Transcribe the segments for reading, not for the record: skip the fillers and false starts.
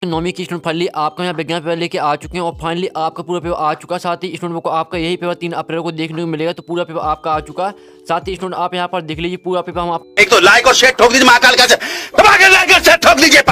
नौवीं की student finally आपका यहाँ विज्ञान पेपर लेके आ चुके हैं और फाइनली आपका पूरा पेपर आ चुका है। साथ ही स्टूडेंट को आपका यही पेपर 3 अप्रैल को देखने को मिलेगा, तो पूरा पेपर आपका आ चुका है। साथ ही स्टूडेंट आप यहाँ पर देख लीजिए पूरा पेपर हम आप एक तो लाइक और शेयर ठोक दीजिए, महाकाल का लाइक और शेयर ठोक दीजिए।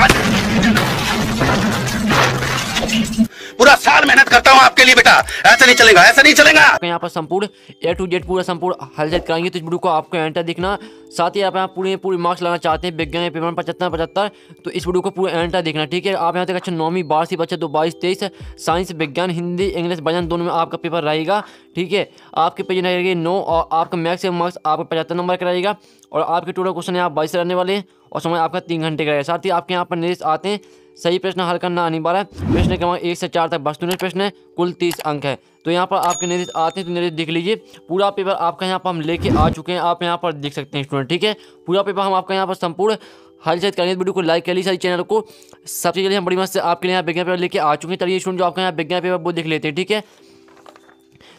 पूरा साल मेहनत करता हूँ आपके लिए बेटा, ऐसा नहीं चलेगा, ऐसा नहीं चलेगा। यहाँ पर संपूर्ण A to Z पूरा संपूर्ण हलचल कराएंगे, तो इस वीडियो को आपको एंड तक देखना। साथ ही आप यहाँ पूरे मार्क्स लाना चाहते हैं विज्ञान पेपर में 75-75, तो इस वीडियो को पूरा एंड तक देखना, ठीक है। आप यहाँ तक अच्छा 9वीं 12वीं बच्चे 22-23 साइंस विज्ञान हिंदी इंग्लिश वजन दोनों में आपका पेपर रहेगा, ठीक है। आपके पेज रहेगी 9 और आपका मैक्सिमम मार्क्स आपको 75 नंबर का रहेगा और आपके टोटल क्वेश्चन यहाँ 22 रहने वाले हैं और समय आपका 3 घंटे का रहेगा। साथ ही आपके यहाँ पर निर्देश आते हैं, सही प्रश्न हल करना अनिवार्य है। प्रश्न क्रमांक 1 से 4 तक वस्तुनिष्ठ प्रश्न है, कुल 30 अंक है। तो यहाँ पर आपके निर्देश आते हैं, तो निर्देश देख लीजिए। पूरा पेपर आपका यहाँ पर हम लेके आ चुके हैं, आप यहाँ पर देख सकते हैं स्टूडेंट, ठीक है। पूरा पेपर हम आपका यहाँ पर संपूर्ण हलचल करेंगे। वीडियो को लाइक कर लीजिए, सारी चैनल को सबसे जल्दी हम बड़ी मस्त से आपके लिए यहाँ विज्ञान पेपर लेके आ चुके हैं। चलिए स्टूडेंट जो आपका यहाँ विज्ञान पेपर वो देख लेते हैं, ठीक है।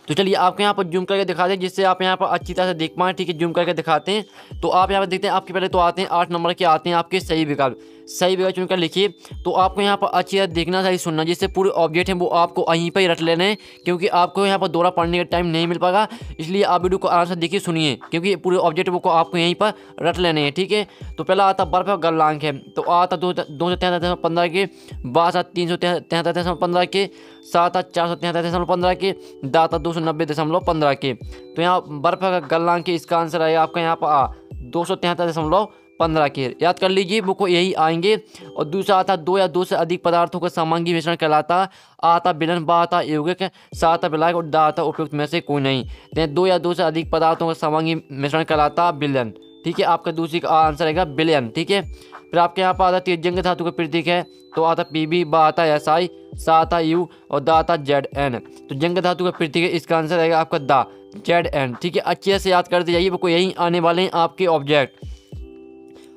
तो चलिए आपके यहाँ पर जूम करके दिखाते हैं जिससे आप यहाँ पर अच्छी तरह से देख पाएँ, ठीक है। जूम करके दिखाते हैं तो आप यहाँ पर देखते हैं आपके पहले तो आते हैं 8 नंबर के आते हैं आपके सही विकल्प। सही विकल्प चुनकर लिखिए, तो आपको यहाँ पर अच्छी तरह देखना, सही सुनना, जिससे पूरे ऑब्जेक्ट हैं वो आपको वहीं पर ही रट लेने हैं, क्योंकि आपको यहाँ पर दोहरा पढ़ने का टाइम नहीं मिल पाएगा। इसलिए आप वीडियो को आराम से देखिए, सुनिए, क्योंकि पूरे ऑब्जेक्ट को आपको यहीं पर रट लेने हैं, ठीक है। तो पहला आता बर्फ का गलनांक है, तो आता 273.15 के, बाद आता 373.15 के, सात 473.15 के, दाता 290.15 के। तो यहाँ बर्फ का गलनांक के इसका आंसर आएगा आपका यहाँ पर 273.15 के। याद कर लीजिए, वो को यही आएंगे। और दूसरा आता 2 या 2 से अधिक पदार्थों का समांगी मिश्रण कहलाता। आता विलयन, बा आता यौगिक, सा आता विलायक और दा आता उपयुक्त में से कोई नहीं। 2 या 2 से अधिक पदार्थों का समांगी मिश्रण कहलाता विलयन, ठीक है। आपका दूसरी का आंसर आएगा विलयन, ठीक है। फिर आपके यहाँ पर आता जंग धातु का प्रतीक है, तो आता PB, बा आता SI, सा आता U और दा आता ZN। तो जंग धातु का प्रतीक है, इसका आंसर आएगा आपका दा ZN, ठीक है। अच्छे से याद करते जाइए, वो को यहीं आने वाले हैं आपके ऑब्जेक्ट।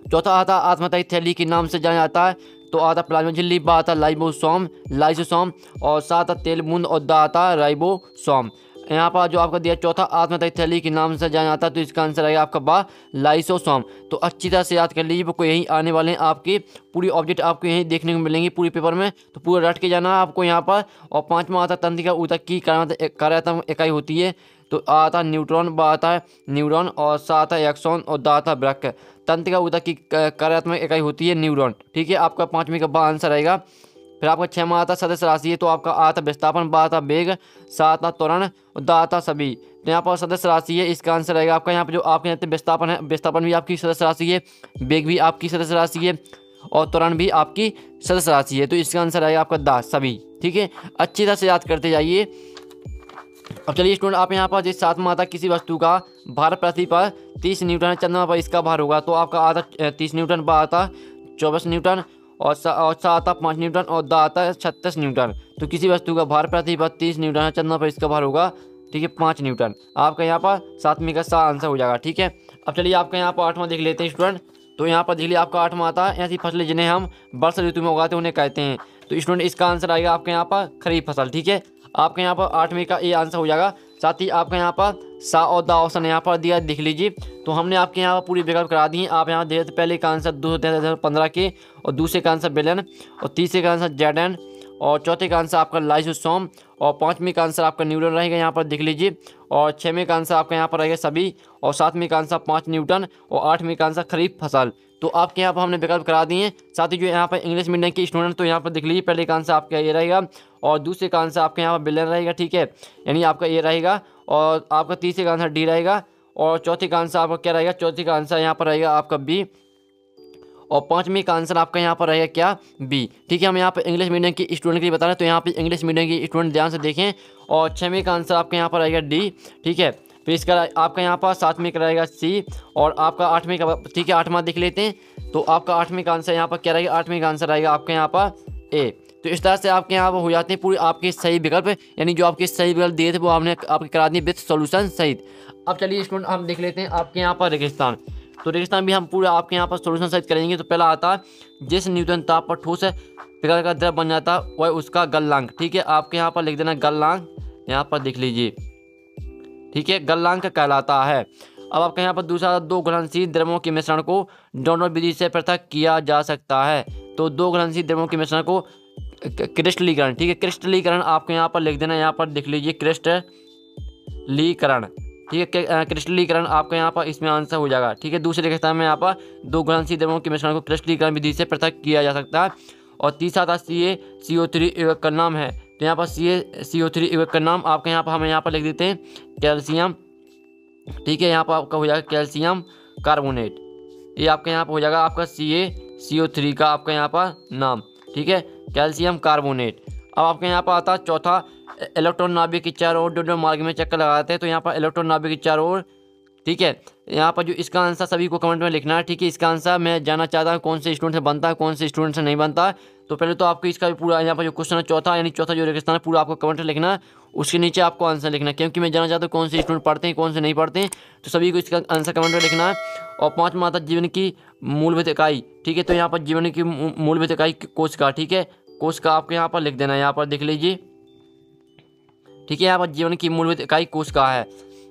चौथा आता आत्महत्या थैली के नाम से जाना जाता है, तो आता प्लाज्मा झिल्ली, बा आता लाइसोसोम और सा आता तेल बूंद और दा आता राइबोसोम। यहाँ पर जो आपका दिया चौथा आत्महत्या थैली के नाम से जाना जाता है, तो इसका आंसर आएगा आपका बा लाइसोसोम। तो अच्छी तरह से याद कर लीजिए, वो यहीं आने वाले हैं आपके पूरी ऑब्जेक्ट आपको यहीं देखने को मिलेंगे पूरे पेपर में, तो पूरा रट के जाना है आपको यहाँ पर। और 5वां आता तंत्रिका ऊतक की कार्यात्मक इकाई होती है, तो आता न्यूट्रॉन, बा आता है न्यूरॉन और सा आता एक्सॉन और दा आता वृक्क। तंत्रिका ऊतक की कार्यात्मक इकाई होती है न्यूरॉन, ठीक है। आपका 5वीं का बा आंसर आएगा। फिर आपका 6वां आता सदस्य राशि है, तो आपका आता विस्थापन, बा आता वेग, सा आता त्वरण और दा आता सभी। तो यहाँ पर सदस्य राशि है, इसका आंसर आएगा आपका यहाँ पर जो आपके यहाँ विस्थापन है, विस्थापन भी आपकी सदस्य राशि है, वेग भी आपकी सदस्य राशि है और त्वरण भी आपकी सदस्य राशि है। तो इसका आंसर आएगा आपका दा सभी, ठीक है। अच्छी तरह से याद करते जाइए। अब चलिए स्टूडेंट आप यहाँ पर जिस 7वां आता किसी वस्तु का भार पृथ्वी पर 30 न्यूटन है, चंद्रमा पर इसका भार होगा, तो आपका आता 30 न्यूटन, बा आता 24 न्यूटन और सा आता 5 न्यूटन और दा आता 36 न्यूटन। तो किसी वस्तु का भार पृथ्वी पर 30 न्यूटन है, चंद्रमा पर इसका भार होगा, ठीक है, 5 न्यूटन। आपका यहाँ पर 7वीं का सा आंसर हो जाएगा, ठीक है। अब चलिए आपका यहाँ पर 8वां देख लेते हैं स्टूडेंट। तो यहाँ पर देख लीजिए आपका 8वां आता है ऐसी फसलें जिन्हें हम वर्षा ऋतु में उगाते हैं उन्हें कहते हैं, तो स्टूडेंट इसका आंसर आएगा आपके यहाँ पर खरीफ फसल, ठीक है। आपके यहाँ पर 8वीं का ये आंसर हो जाएगा। साथ ही आपका यहाँ पर सा और दा ऑप्शन यहाँ पर दिया, देख लीजिए। तो हमने आपके यहाँ पर पूरी विकल्प करा दी है। आप यहाँ देख पहले का आंसर 273.15 के और दूसरे का आंसर विलयन और तीसरे का आंसर ZN और चौथे का आंसर आपका लाइसोसोम और 5वीं का आंसर आपका न्यूटन रहेगा, यहाँ पर देख लीजिए। और 6वें का आंसर आपका यहाँ पर रहेगा सभी और 7वीं का आंसर 5 न्यूटन और 8वीं का आंसर खरीफ फसल। तो आपके यहाँ पर हमने विकल्प करा दिए हैं। साथ ही जो यहाँ पर इंग्लिश मीडियम के स्टूडेंट, तो यहाँ पर देख लीजिए पहले का आंसर आपका ये रहेगा और दूसरे का आंसर आपके यहाँ पर विलयन रहेगा, ठीक है, यानी आपका ये रहेगा। और आपका तीसरे का आंसर डी रहेगा और चौथे का आंसर आपका क्या रहेगा, चौथे का आंसर यहाँ पर रहेगा आपका बी और 5वीं का आंसर आपका यहाँ पर रहेगा क्या, बी, ठीक है। हम यहाँ पर इंग्लिश मीडियम की स्टूडेंट के लिए बता रहे हैं, तो यहाँ पर इंग्लिश मीडियम की स्टूडेंट ध्यान से देखें। और 6वें का आंसर आपके यहाँ पर रहेगा डी, ठीक है। फिर इसका आपका यहाँ पर 7वीं का रहेगा सी और आपका 8वीं का, ठीक है, 8वां देख लेते हैं। तो आपका 8वीं का आंसर यहाँ पर क्या रहेगा, 8वीं का आंसर रहेगा आपके यहाँ पर ए। तो इस तरह से आपके यहाँ पर हो जाते हैं पूरे आपके सही विकल्प, यानी जो आपके सही विकल्प दिए थे वो आपने आपके करा दिए विथ सोल्यूशन सहित। अब चलिए स्टूडेंट हम देख लेते हैं आपके यहाँ पर रेगिस्तान। तो रेगिस्तान भी हम पूरा आपके यहाँ पर सोल्यूशन सहित करेंगे। तो पहला आता है जिस न्यूटन ताप पर ठोस पिघल का द्रव बन जाता है वह उसका गलनांक, ठीक है। आपके यहाँ पर लिख देना गलनांक, यहाँ पर देख लीजिए, ठीक है, गलनांक कहलाता है। अब आपके यहाँ पर दूसरा 2 घुलनशील द्रवों के मिश्रण को डोनर विधि से पृथक किया जा सकता है। तो 2 घुलनशील द्रवों के मिश्रण को क्रिस्टलीकरण, ठीक है। क्रिस्टलीकरण आपको यहाँ पर लिख देना, यहाँ पर देख लीजिए क्रिस्टलीकरण, ठीक है। क्रिस्टलीकरण आपका यहाँ पर इसमें आंसर हो जाएगा, ठीक है। दूसरे के स्थान में यहाँ पर दो घुलनशील द्रव्यों के मिश्रण को क्रिस्टलीकरण विधि से पृथक किया जा सकता है। और तीसरा था CaCO3 युग्मक का नाम है, तो यहाँ पर CaCO3 युग्मक का नाम आपके यहाँ पर हम यहाँ पर लिख देते हैं कैल्शियम, ठीक है। यहाँ पर आपका हो जाएगा कैल्शियम कार्बोनेट, ये आपके यहाँ पर हो जाएगा आपका CaCO3 का आपका यहाँ पर नाम, ठीक है, कैल्शियम कार्बोनेट। अब आपके यहाँ पर आता है चौथा, इलेक्ट्रॉन नाभिक के चारों ओर जो मार्ग में चक्कर लगाते हैं, तो यहाँ पर इलेक्ट्रॉन नाभिक के चारों ओर, ठीक है। यहाँ पर जो इसका आंसर सभी को कमेंट में लिखना है, ठीक है। इसका आंसर मैं जानना चाहता हूँ कौन से स्टूडेंट से बनता है, कौन से स्टूडेंट से नहीं बनता है। तो पहले तो आपको इसका पूरा यहाँ पर जो क्वेश्चन है चौथा, यानी चौथा जो रेगिस्तान है, पूरा आपको कमेंट में लिखना है, उसके नीचे आपको आंसर लिखना है, क्योंकि मैं जानना चाहता हूँ कौन से स्टूडेंट पढ़ते हैं, कौन से नहीं पढ़ते हैं। तो सभी को इसका आंसर कमेंट में लिखना है। और पाँचवा आता जीवन की मूलभूत इकाई, ठीक है। तो यहाँ पर जीवन की मूलभूत इकाई कोशिका, ठीक है, कोशिका आपको यहाँ पर लिख देना है, यहाँ पर देख लीजिए, ठीक है। यहाँ पर जीवन की मूलभूत इकाई कोशिका है।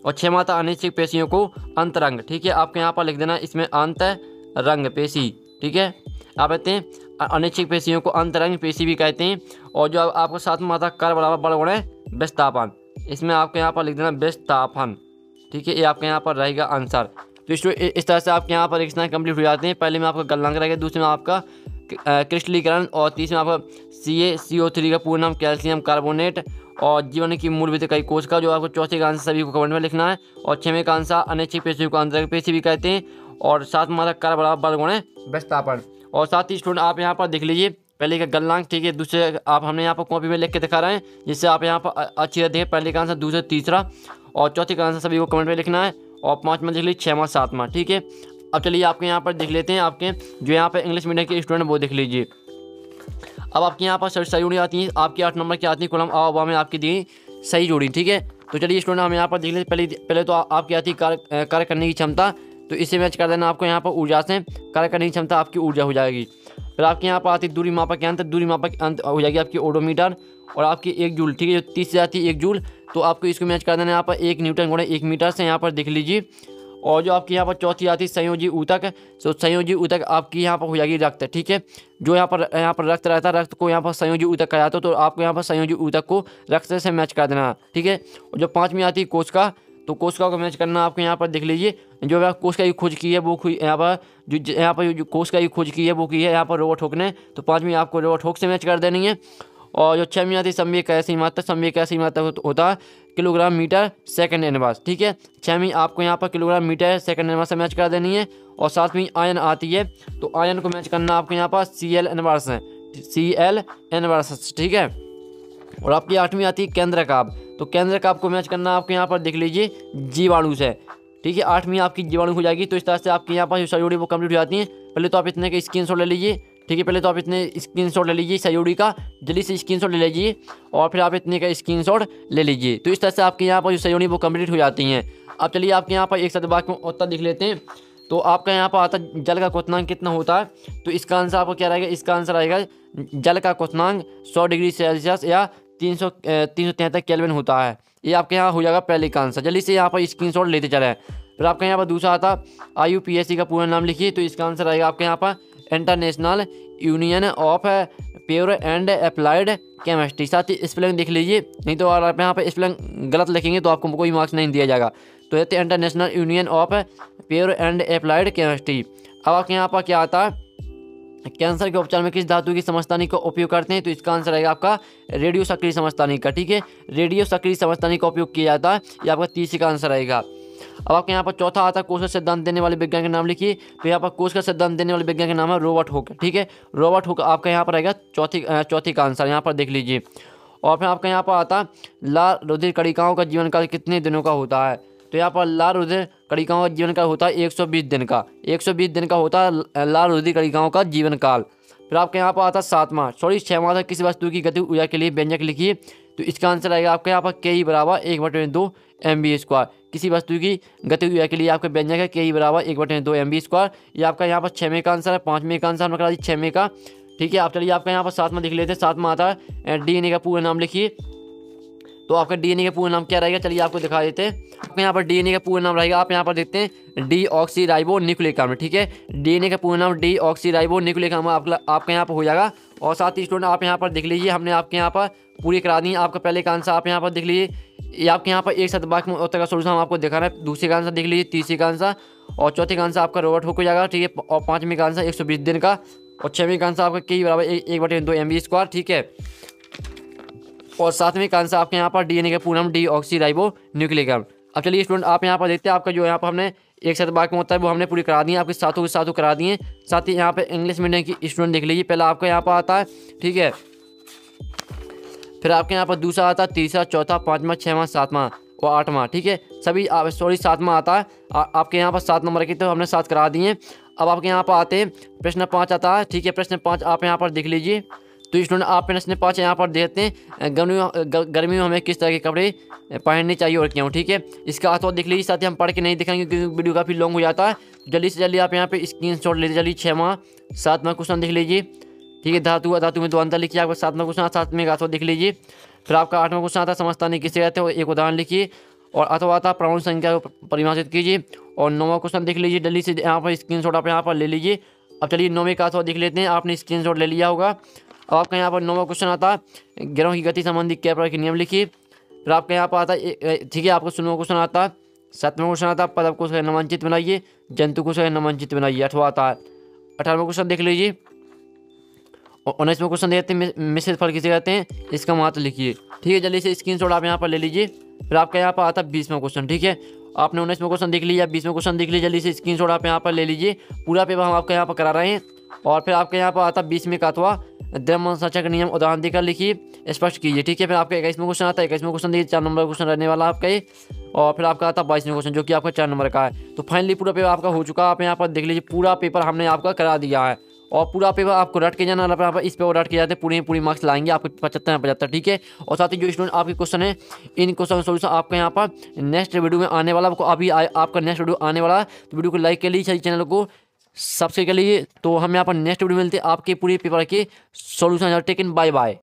और छठवां था अनिश्चित पेशियों को अंतरंग, ठीक है, आपको यहाँ पर लिख देना इसमें अंतरंग पेशी, ठीक है। आप कहते हैं अनिश्चित पेशियों को अंतरंग पेशी भी कहते हैं। और जो आपको सातवां था कर बराबर बल गुणे विस्थापन, इसमें आपको यहाँ पर लिख देना विस्थापन, ठीक है, ये आपके यहाँ पर रहेगा आंसर। तो इस तरह से आपके यहाँ पर रेगिस्तान कंप्लीट हो जाते हैं। पहले में आपका गलनांक रहेगा, दूसरे में आपका क्रिस्टलीकरण, और तीसरे में आपका CaCO3 का पूर्ण नाम कैल्शियम कार्बोनेट, और जीवन की मूलभूत इकाई कोशिका, जो आपको चौथे का आंसर सभी को कमेंट में लिखना है। और छवें का आंसर अनिश्चित पेशियों को अंतरंग पेशी भी कहते हैं। और सातवां कर बराबर बल गुणे विस्थापन। और साथ ही स्टूडेंट आप यहाँ पर देख लीजिए, पहले का गलनांक, ठीक है, दूसरे आप हमने यहाँ पर कॉपी में लिख के दिखा रहे हैं, जिससे आप यहाँ पर अच्छी रहती है। पहले का आंसर, दूसरा, तीसरा और चौथे का आंसर सभी को कमेंट में लिखना है। और पाँचवा देख लीजिए, छठवां, सातवां, ठीक है। अब चलिए आपके यहाँ पर देख लेते हैं आपके जो यहाँ पर इंग्लिश मीडियम के स्टूडेंट वो देख लीजिए। अब आपके यहाँ पर सही जोड़ी आती है, आपकी 8 नंबर की आती है कॉलम आ में आपकी दी सही जोड़ी, ठीक है। तो चलिए स्टूडेंट हम यहाँ पर देख लेते, पहले तो आपकी आती है कार्य करने की क्षमता, तो इसे मैच कर देना आपको यहाँ पर ऊर्जा से, कार्य करने की क्षमता आपकी ऊर्जा हो जाएगी। फिर आपके यहाँ पर आती है दूरी मापक के अंत, दूरी मापक के अंत हो जाएगी आपकी ओडोमीटर। और आपकी 1 जूल, ठीक है, जो 30 से आती है 1 जूल, तो आपको इसको मैच कर देना यहाँ पर 1 न्यूटन गुणे 1 मीटर से, यहाँ पर देख लीजिए। और जो आपकी यहाँ पर चौथी आती है संयोजी ऊतक, तो संयोजी ऊतक आपकी यहाँ पर हो जाएगी रक्त, ठीक है। जो यहाँ पर रक्त रहता है, रक्त को यहाँ पर संयोजी ऊतक कहा जाता है, तो आपको यहाँ पर संयोजी ऊतक को रक्त से मैच कर देना, ठीक है। और जो पाँचवीं आती है कोशिका, तो कोशिका को मैच करना आपको यहाँ पर देख लीजिए। जो कोशिका की खोज की है वो यहाँ पर जो कोशिका की खोज की है वो की है यहाँ पर रोबोट हुक ने, तो पाँचवीं आपको रोबोट हुक से मैच कर देनी है। और जो छवीं आती है संवेग कैसी मात्रा, संवेग कैसी मात्रा होता है किलोग्राम मीटर सेकंड इनवर्स, ठीक है। छवीं आपको यहाँ पर किलोग्राम मीटर सेकंड इनवर्स से मैच कर देनी है। और सातवीं आयन आती है, तो आयन को मैच करना आपको यहाँ पर Cl इनवर्स है, Cl इनवर्स, ठीक है। और आपकी आठवीं आती है केंद्रकाभ, तो केंद्रकाभ को मैच करना आपको यहाँ पर देख लीजिए जीवाणु से, ठीक है। आठवीं आपकी जीवाणु हो जाएगी। तो इस तरह से आपके यहाँ पर जो सहयोगी वो कंप्लीट हो जाती हैं। पहले तो आप इतने का स्क्रीनशॉट ले लीजिए, ठीक है, पहले तो आप इतने स्क्रीनशॉट ले लीजिए सहयोगी का, जल्दी से स्क्रीनशॉट ले लीजिए, और फिर आप इतने का स्क्रीनशॉट ले लीजिए। तो इस तरह से आपके यहाँ पर जो सहयोगी वो कंप्लीट हो जाती हैं। अब चलिए आपके यहाँ पर एक साथ वाक्य में उत्तर देख लेते हैं। तो आपका यहाँ पर आता है जल का क्वथनांक कितना होता है, तो इसका आंसर आपको क्या रहेगा, इसका आंसर आएगा जल का क्वथनांक 100 डिग्री सेल्सियस या 373 केल्विन होता है। ये आपके यहाँ हो जाएगा पहले का आंसर। जल्दी से यहाँ पर स्क्रीनशॉट लेते चले। फिर आपके यहाँ पर दूसरा आता IUPAC का पूरा नाम लिखिए, तो इसका आंसर आएगा आपके यहाँ पर international union of pure and applied chemistry. साथ ही स्पेलिंग देख लीजिए, नहीं तो आप यहाँ पर स्पेलिंग गलत लिखेंगे तो आपको कोई मार्क्स नहीं दिया जाएगा। तो ये international union of pure and applied chemistry. अब आपके यहाँ पर क्या आता है, कैंसर के उपचार में किस धातु की समस्थानिक का उपयोग करते हैं, तो इसका आंसर रहेगा आपका रेडियो सक्रिय समस्थानिक का, ठीक है। रेडियो सक्रिय समस्थानिक का उपयोग किया जाता है, ये आपका तीसरे का आंसर रहेगा। अब आपके यहाँ पर चौथा आता है कोश का सिद्धांत देने वाले विज्ञान के नाम लिखिए, तो यहाँ पर कोश का सिद्धांत देने वाले विज्ञान का नाम है रॉबर्ट हुक, ठीक है। रॉबर्ट हुक आपका यहाँ पर रहेगा चौथी का आंसर, यहाँ पर देख लीजिए। और फिर आपका यहाँ पर आता है लाल रुधिर कणिकाओं का जीवन काल कितने दिनों का होता है, तो यहाँ पर लाल रुधिर कणिकाओं का जीवन काल होता है 120 दिन का, 120 दिन का होता है लाल रुधिर कणिकाओं का जीवन काल। फिर आपके यहाँ पर आता है छठवां था किसी वस्तु की गति ऊर्जा के लिए व्यंजक लिखिए, तो इसका आंसर आएगा आपके यहाँ पर Ke बराबर 1/2 MV²। किसी वस्तु की गति ऊर्जा के लिए आपका व्यंजक है Ke बराबर 1/2 MV²। ये आपका यहाँ पर 6वें का आंसर है। 5वें का आंसर हम करा दीजिए 6वें का, ठीक है। आप चलिए आपका यहाँ पर 7वां लिख लेते हैं। 7वां आता है DNA का पूरा नाम लिखिए, तो आपका DNA का पूरा नाम क्या रहेगा, चलिए आपको दिखा देते हैं। आपके यहाँ पर DNA का पूरा नाम रहेगा, आप यहाँ पर देखते हैं डीऑक्सीराइबो न्यूक्लिक एसिड, ठीक है। DNA का पूरा नाम डीऑक्सीराइबो न्यूक्लिक एसिड आपका यहाँ पर हो जाएगा। और साथ ही स्टूडेंट आप यहाँ पर देख लीजिए हमने आपके यहाँ पर पूरी करा दी है। आपका पहले का आंसर आप यहाँ पर देख लीजिए, ये आपके यहाँ पर एक शतभाग में उत्तर का सोल्यूशन हम आपको दिखा रहा है। दूसरे का आंसर देख लीजिए, तीसरे का आंसर और चौथे का आंसर आपका रोबोट हो जाएगा, ठीक है। और पाँचवीं का आंसर 120 दिन का और छठवीं का आंसर आपका के बराबर 1/2 MV², ठीक है। और सातवें का आंसर आपके यहाँ पर DNA का पूर्ण नाम डीऑक्सीराइबो न्यूक्लिक एसिड। अब चलिए स्टूडेंट आप यहाँ पर देखते हैं आपका जो यहाँ पर हमने एक शतभाग में होता है वो हमने पूरी करा दी है, आपके साथों के साथों करा दिए। साथ ही यहाँ पे इंग्लिश मीडियम की स्टूडेंट देख लीजिए, पहला आपका यहाँ पर आता है, ठीक है। फिर आपके यहाँ पर दूसरा आता है, तीसरा, चौथा, पाँचवा, छठवां, सातवां और आठवां, ठीक है। सभी सातवां आता है आपके यहाँ पर 7 नंबर की, तो हमने 7 करा दिए। अब आपके यहाँ पर आते हैं प्रश्न 5 आता है, ठीक है। प्रश्न 5 आप यहाँ पर देख लीजिए। तो स्टूडेंट आप प्रश्न 5 यहाँ पर देखते हैं, गर्मी में हमें किस तरह के कपड़े पहनने चाहिए और क्यों, ठीक है। इसका अथवा देख लीजिए। साथ ही हम पढ़ के नहीं दिखाएंगे क्योंकि वीडियो काफ़ी लॉन्ग हो जाता है। जल्दी से जल्दी आप यहाँ पे स्क्रीनशॉट लेते चलिए। 6वां 7वां क्वेश्चन देख लीजिए, ठीक है। धातु में 2 अंतर लिखिए। आपका 7वां क्वेश्चन, 7वें का अथवा देख लीजिए। फिर आपका 8वां क्वेश्चन आता है समझदारी किसे कहते हैं, एक उदाहरण लिखिए। और अथवा आता है प्राण संख्या को परिभाषित कीजिए। और 9वां क्वेश्चन देख लीजिए, जल्दी से यहाँ पर स्क्रीनशॉट आप यहाँ पर ले लीजिए। अब चलिए 9वें का अथवा देख लेते हैं, आपने स्क्रीनशॉट ले लिया होगा। अब आपका यहाँ पर 9वां क्वेश्चन आता है ग्रहों की गति संबंधी क्या प्रकार के नियम लिखिए। फिर आपका यहाँ पर आता है, ठीक है। आपका 16वां क्वेश्चन आता है, 7वां क्वेश्चन आता है पदक को नामांकित बनाइए, जंतु को नामांकित बनाइए, 8वां आता है। 18वां क्वेश्चन देख लीजिए। और 19वां क्वेश्चन देखते हैं मिश्रित फल किसे कहते हैं, इसका महत्व लिखिए, ठीक है। जल्दी से स्क्रीनशॉट आप यहाँ पर ले लीजिए। फिर आपका यहाँ पर आता है 20वां क्वेश्चन, ठीक है। आपने 19वां क्वेश्चन देख लिया, 20वां क्वेश्चन देख लीजिए। जल्दी से स्क्रीनशॉट आप यहाँ पर ले लीजिए। पूरा पेपर हम आपका यहाँ पर करा रहे हैं। और फिर आपके यहाँ पर आता है 20वें का अथवा द्रव्यमान संरक्षण का नियम उदाहरण देकर लिखिए, स्पष्ट कीजिए, ठीक है। फिर आपका 21वां क्वेश्चन आता है, 21वां क्वेश्चन देखिए 4 नंबर क्वेश्चन रहने वाला आपका ये। और फिर आपका आता है 22वां क्वेश्चन जो कि आपका 4 नंबर का है। तो फाइनली पूरा पेपर आपका हो चुका है। आप यहाँ पर देख लीजिए, पूरा पेपर हमने आपका करा दिया है। और पूरा पेपर आपको रट के जाना, यहाँ पर इस पेपर रट के जाते हैं पूरी मार्क्स लाएंगे आपको 75, ठीक है। और साथ ही जो स्टूडेंट आपके क्वेश्चन है, इन क्वेश्चन सोल्यूशन आपका यहाँ पर नेक्स्ट वीडियो में आने वाला, आपको अभी आपका नेक्स्ट वीडियो आने वाला है। तो वीडियो को लाइक कर लीजिए, चैनल को सब्सक्राइब कर लीजिए। तो हम यहाँ पर नेक्स्ट वीडियो मिलते हैं आपके पूरे पेपर के सोल्यूशन। Taken by bye.